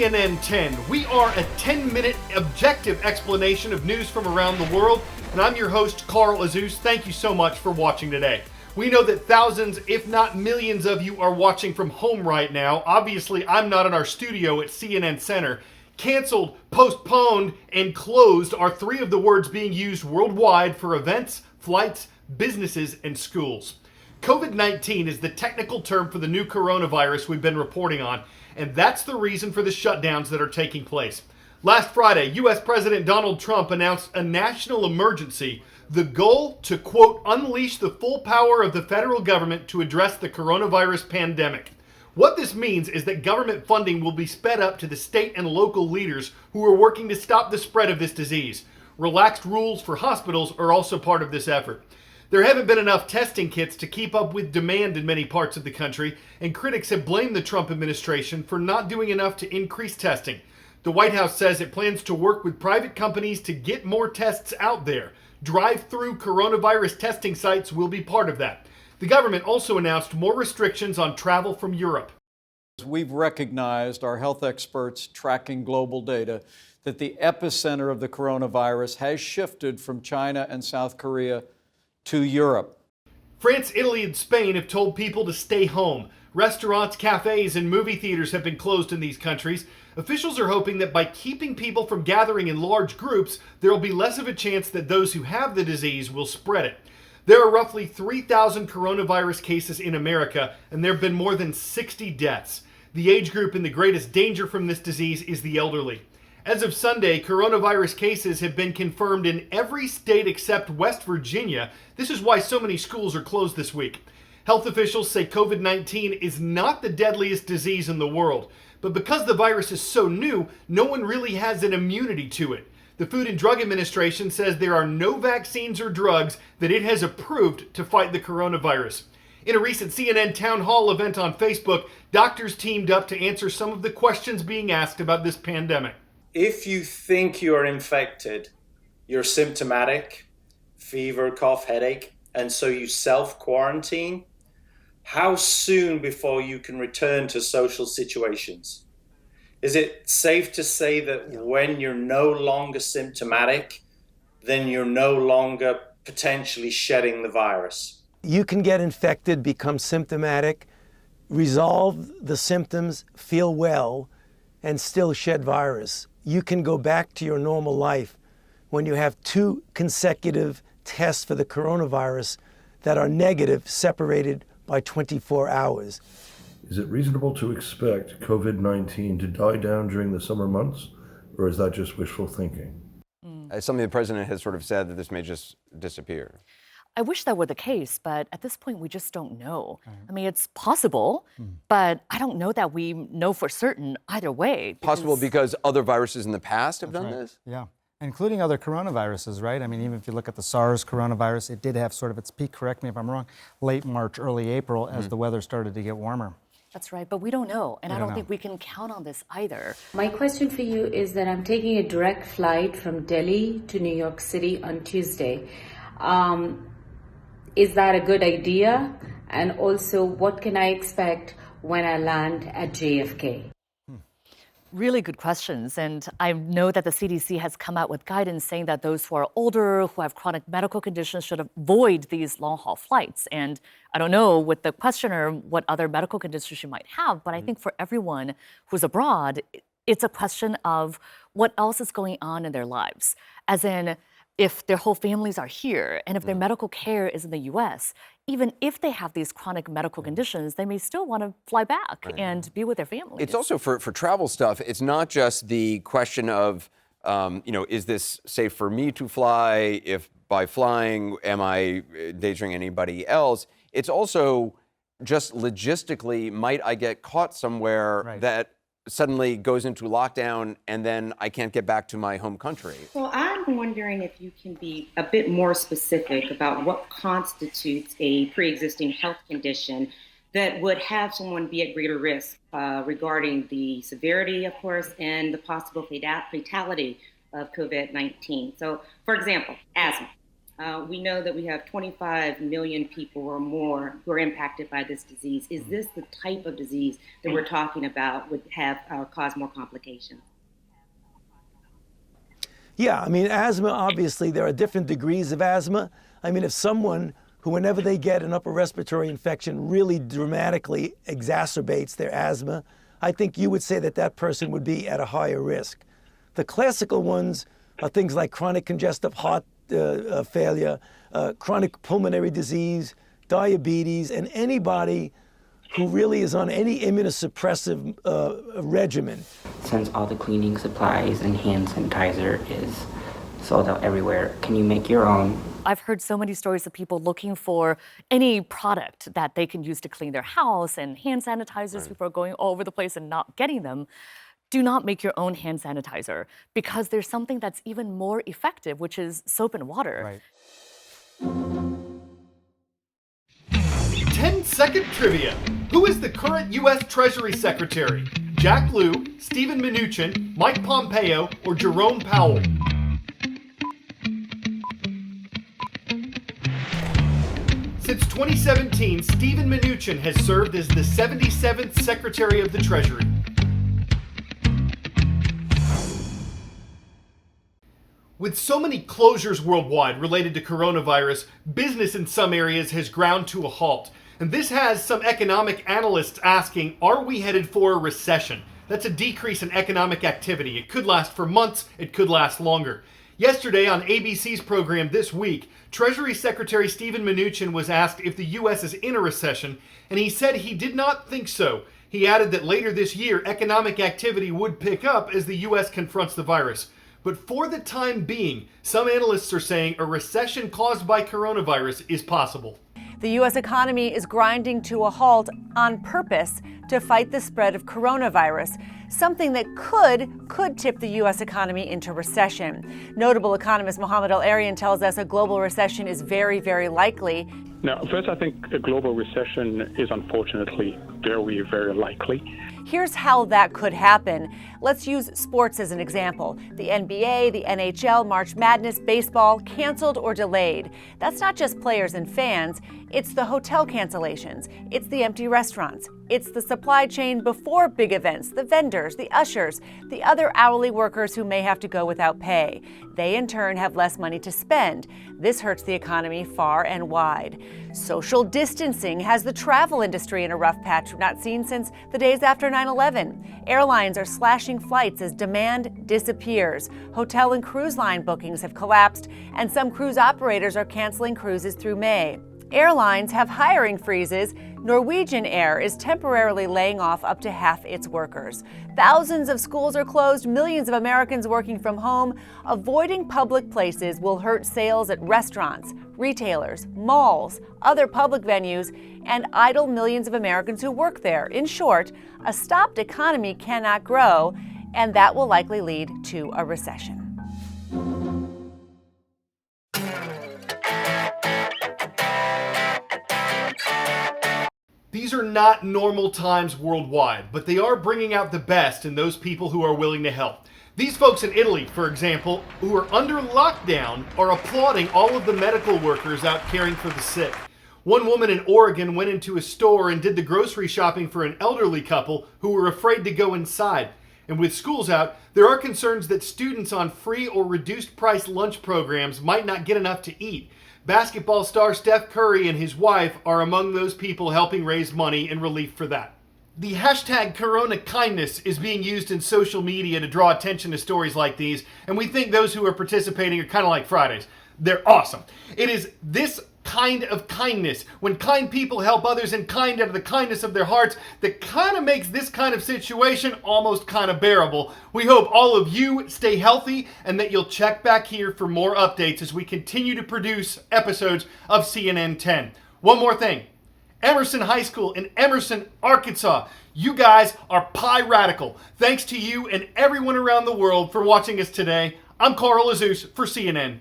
CNN 10. We are a 10-minute objective explanation of news from around the world, and I'm your host, Carl Azuz. Thank you so much for watching today. We know that thousands, if not millions of you are watching from home right now. Obviously, I'm not in our studio at CNN Center. Canceled, postponed, and closed are three of the words being used worldwide for events, flights, businesses, and schools. COVID-19 is the technical term for the new coronavirus we've been reporting on, and that's the reason for the shutdowns that are taking place. Last Friday, U.S. President Donald Trump announced a national emergency, the goal to, quote, unleash the full power of the federal government to address the coronavirus pandemic. What this means is that government funding will be sped up to the state and local leaders who are working to stop the spread of this disease. Relaxed rules for hospitals are also part of this effort. There haven't been enough testing kits to keep up with demand in many parts of the country, and critics have blamed the Trump administration for not doing enough to increase testing. The White House says it plans to work with private companies to get more tests out there. Drive-through coronavirus testing sites will be part of that. The government also announced more restrictions on travel from Europe. We've recognized, our health experts tracking global data, that the epicenter of the coronavirus has shifted from China and South Korea to Europe. France, Italy, and Spain have told people to stay home. Restaurants, cafes, and movie theaters have been closed in these countries. Officials are hoping that by keeping people from gathering in large groups, there will be less of a chance that those who have the disease will spread it. There are roughly 3,000 coronavirus cases in America, and there have been more than 60 deaths. The age group in the greatest danger from this disease is the elderly. As of Sunday, coronavirus cases have been confirmed in every state except West Virginia. This is why so many schools are closed this week. Health officials say COVID-19 is not the deadliest disease in the world, but because the virus is so new, no one really has an immunity to it. The Food and Drug Administration says there are no vaccines or drugs that it has approved to fight the coronavirus. In a recent CNN town hall event on Facebook, doctors teamed up to answer some of the questions being asked about this pandemic. If you think you're infected, you're symptomatic, fever, cough, headache, and so you self-quarantine, how soon before you can return to social situations? Is it safe to say that when you're no longer symptomatic, then you're no longer potentially shedding the virus? You can get infected, become symptomatic, resolve the symptoms, feel well, and still shed virus. You can go back to your normal life when you have 2 consecutive tests for the coronavirus that are negative, separated by 24 hours. Is it reasonable to expect COVID-19 to die down during the summer months, or is that just wishful thinking? Something the president has sort of said that this may just disappear. I wish that were the case, but at this point, we just don't know. I mean, it's possible, but I don't know that we know for certain either way. Possible because other viruses in the past have done this? Yeah, including other coronaviruses, right? I mean, even if you look at the SARS coronavirus, it did have sort of its peak, correct me if I'm wrong, late March, early April, as the weather started to get warmer. That's right, but we don't know, and I don't think we can count on this either. My question for you is that I'm taking a direct flight from Delhi to New York City on Tuesday. Is that a good idea? And also, what can I expect when I land at JFK? Really good questions. And I know that the CDC has come out with guidance saying that those who are older, who have chronic medical conditions, should avoid these long-haul flights. And I don't know with the questioner what other medical conditions you might have, but I think for everyone who's abroad, it's a question of what else is going on in their lives. As in, if their whole families are here and if their medical care is in the US, even if they have these chronic medical conditions, they may still want to fly back and be with their families. It's also for travel stuff, it's not just the question of, is this safe for me to fly? If by flying, am I endangering anybody else? It's also just logistically, might I get caught somewhere that suddenly goes into lockdown and then I can't get back to my home country? Well, I'm wondering if you can be a bit more specific about what constitutes a pre-existing health condition that would have someone be at greater risk regarding the severity, of course, and the possible fatality of COVID-19. So, for example, asthma. We know that we have 25 million people or more who are impacted by this disease. Is this the type of disease that we're talking about would have cause more complications? Yeah, I mean, asthma, obviously, there are different degrees of asthma. I mean, if someone who, whenever they get an upper respiratory infection, really dramatically exacerbates their asthma, I think you would say that that person would be at a higher risk. The classical ones are things like chronic congestive heart failure, chronic pulmonary disease, diabetes, and anybody who really is on any immunosuppressive regimen. Since all the cleaning supplies and hand sanitizer is sold out everywhere, can you make your own? I've heard so many stories of people looking for any product that they can use to clean their house and hand sanitizers. People are going all over the place and not getting them. Do not make your own hand sanitizer because there's something that's even more effective, which is soap and water. Right. 10-second trivia. Who is the current U.S. Treasury Secretary? Jack Lew, Steven Mnuchin, Mike Pompeo, or Jerome Powell? Since 2017, Steven Mnuchin has served as the 77th Secretary of the Treasury. With so many closures worldwide related to coronavirus, business in some areas has ground to a halt. And this has some economic analysts asking, are we headed for a recession? That's a decrease in economic activity. It could last for months, it could last longer. Yesterday on ABC's program This Week, Treasury Secretary Steven Mnuchin was asked if the U.S. is in a recession, and he said he did not think so. He added that later this year, economic activity would pick up as the U.S. confronts the virus. But for the time being, some analysts are saying a recession caused by coronavirus is possible. The U.S. economy is grinding to a halt on purpose to fight the spread of coronavirus, something that could tip the U.S. economy into recession. Notable economist Mohamed El-Erian tells us a global recession is very, very likely. Now, first, I think a global recession is unfortunately very, very likely. Here's how that could happen. Let's use sports as an example. The NBA, the NHL, March Madness, baseball, canceled or delayed. That's not just players and fans. It's the hotel cancellations. It's the empty restaurants. It's the supply chain before big events, the vendors, the ushers, the other hourly workers who may have to go without pay. They, in turn, have less money to spend. This hurts the economy far and wide. Social distancing has the travel industry in a rough patch not seen since the days after 9/11. Airlines are slashing flights as demand disappears. Hotel and cruise line bookings have collapsed, and some cruise operators are canceling cruises through May. Airlines have hiring freezes. Norwegian Air is temporarily laying off up to half its workers. Thousands of schools are closed, millions of Americans working from home. Avoiding public places will hurt sales at restaurants, retailers, malls, other public venues, and idle millions of Americans who work there. In short, a stopped economy cannot grow, and that will likely lead to a recession. These are not normal times worldwide, but they are bringing out the best in those people who are willing to help. These folks in Italy, for example, who are under lockdown, are applauding all of the medical workers out caring for the sick. One woman in Oregon went into a store and did the grocery shopping for an elderly couple who were afraid to go inside. And with schools out, there are concerns that students on free or reduced price lunch programs might not get enough to eat. Basketball star Steph Curry and his wife are among those people helping raise money in relief for that. The hashtag #CoronaKindness is being used in social media to draw attention to stories like these, and we think those who are participating are kind of like Fridays. They're awesome. It is this kind of kindness, when kind people help others in kind out of the kindness of their hearts, that kind of makes this kind of situation almost kind of bearable. We hope all of you stay healthy and that you'll check back here for more updates as we continue to produce episodes of CNN 10. One more thing. Emerson High School in Emerson, Arkansas. You guys are Pi Radical. Thanks to you and everyone around the world for watching us today. I'm Carl Azuz for CNN.